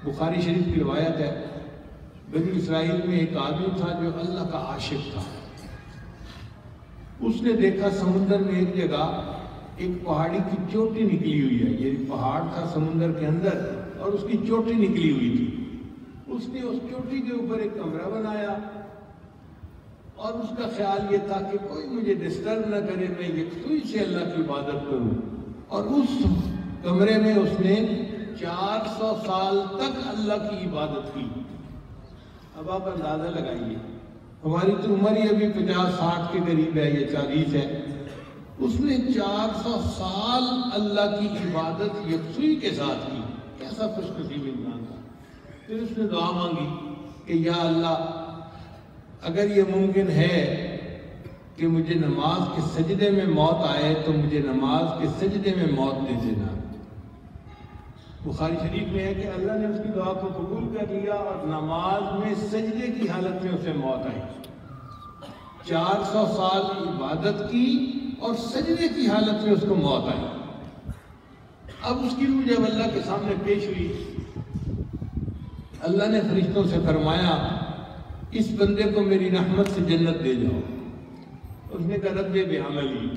بخاری شریف کی روایت ہے، بنی اسرائیل میں ایک آدمی تھا جو اللہ کا عاشق تھا۔ اس نے دیکھا سمندر میں ایک جگہ ایک پہاڑی کی چوٹی نکلی ہوئی ہے، یہ پہاڑ تھا سمندر کے اندر اور اس کی چوٹی نکلی ہوئی تھی۔ اس نے اس چوٹی کے اوپر ایک کمرہ بنایا اور اس کا خیال یہ تھا کہ کوئی مجھے ڈسٹرب نہ کرے، میں یکسوئی سے اللہ کی عبادت کروں۔ اور اس کمرے میں اس نے 400 سال تک اللہ کی عبادت کی۔ اب آپ اندازہ لگائیے، ہماری تو عمر ہی ابھی 50-60 کے قریب ہے یا 40 ہے، اس نے 400 سال اللہ کی عبادت یکسوئی کے ساتھ کی۔ کیسا خوش نصیب انسان تھا۔ پھر اس نے دعا مانگی کہ یا اللہ اگر یہ ممکن ہے کہ مجھے نماز کے سجدے میں موت آئے تو مجھے نماز کے سجدے میں موت دے دینا۔ بخاری شریف میں ہے کہ اللہ نے اس کی دعا کو قبول کر لیا اور نماز میں سجدے کی حالت میں اسے موت آئی۔ 400 سال عبادت کی اور سجدے کی حالت میں اس کو موت آئی۔ اب اس کی روح جب اللہ کے سامنے پیش ہوئی، اللہ نے فرشتوں سے فرمایا اس بندے کو میری رحمت سے جنت دے جاؤ۔ اس نے کہا رب بعملی،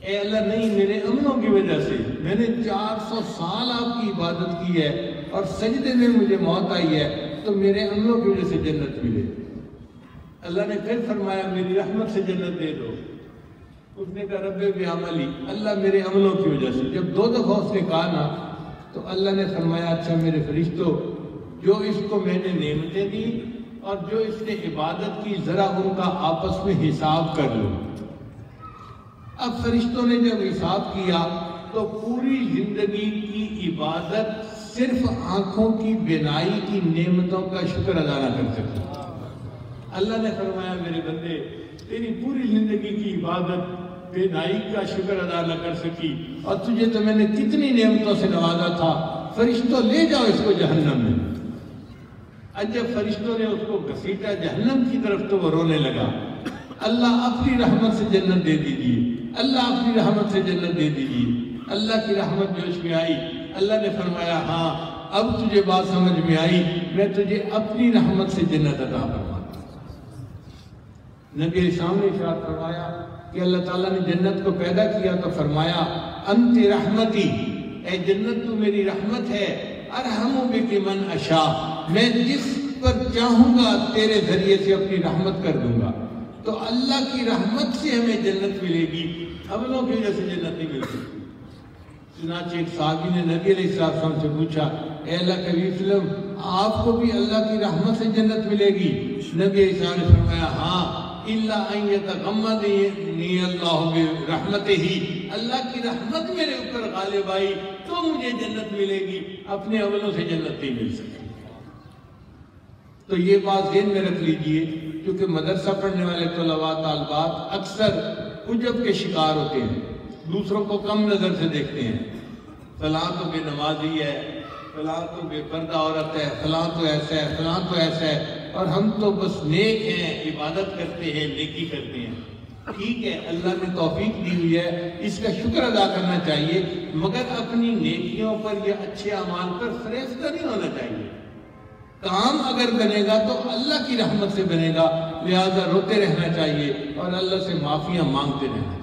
اے اللہ نہیں، میرے عملوں کی وجہ سے، میں نے 400 سال آپ کی عبادت کی ہے اور سجدے میں مجھے موت آئی ہے، تو میرے عملوں کی وجہ سے جنت ملے۔ اللہ نے پھر فرمایا میری رحمت سے جنت دے دو۔ اس نے کہا رب بعملی، اللہ میرے عملوں کی وجہ سے۔ جب 2 دفعہ اس نے کہا نا تو اللہ نے فرمایا اچھا میرے فرشتوں، جو اس کو میں نے نعمتیں دی اور جو اس نے عبادت کی، ذرا ان کا آپس میں حساب کر لو۔ اب فرشتوں نے جب حساب کیا تو پوری زندگی کی عبادت صرف آنکھوں کی بینائی کی نعمتوں کا شکر ادا نہ کر سکتی۔ اللہ نے فرمایا میرے بندے، تیری پوری زندگی کی عبادت بینائی کا شکر ادا نہ کر سکی اور تجھے تو میں نے کتنی نعمتوں سے نوازا تھا، فرشتوں لے جاؤ اس کو جہنم میں۔ جب فرشتوں نے اس کو گھسیٹا جہنم کی طرف تو وہ رونے لگا، اللہ اپنی رحمت سے جنت دے دیجیے، اللہ اپنی رحمت سے جنت دے دیجیے۔ اللہ کی رحمت جوش میں آئی، اللہ نے فرمایا ہاں اب تجھے بات سمجھ میں آئی، میں تجھے اپنی رحمت سے جنت عطا فرماتا ہوں۔ نبی علیہ السلام نے ارشاد فرمایا کہ اللہ تعالیٰ نے جنت کو پیدا کیا تو فرمایا انت رحمتی، اے جنت تو میری رحمت ہے، ارحم بک من اشاء، میں جس پر چاہوں گا تیرے ذریعے سے اپنی رحمت کر دوں گا۔ تو اللہ کی رحمت سے ہمیں جنت ملے گی، عملوں کی وجہ سے جنت نہیں ملتی۔ چنانچہ ایک صحابی نے نبی علیہ السلام سے پوچھا اے اللہ کے نبی صلی اللہ علیہ وسلم، آپ کو بھی اللہ کی رحمت سے جنت ملے گی؟ نبی علیہ السلام نے فرمایا ہاں، الا ان یتغمدنی اللہ برحمتہ، اللہ کی رحمت میرے اوپر غالب آئی تو مجھے جنت ملے گی، اپنے عملوں سے جنت نہیں مل سکتی۔ تو یہ بات ذہن میں رکھ لیجئے، کیونکہ مدرسہ پڑھنے والے طلباء طالبات اکثر عجب کے شکار ہوتے ہیں، دوسروں کو کم نظر سے دیکھتے ہیں، فلاں تو بے نمازی ہے، فلاں تو بے پردہ عورت ہے، فلاں تو ایسا ہے، فلاں تو ایسا ہے، اور ہم تو بس نیک ہیں، عبادت کرتے ہیں، نیکی کرتے ہیں۔ ٹھیک ہے، اللہ نے توفیق دی ہوئی ہے، اس کا شکر ادا کرنا چاہیے، مگر اپنی نیکیوں پر یا اچھے اعمال پر فریفتہ نہیں ہونا چاہیے۔ کام اگر بنے گا تو اللہ کی رحمت سے بنے گا، لہذا روتے رہنا چاہیے اور اللہ سے معافیاں مانگتے رہنا چاہیے۔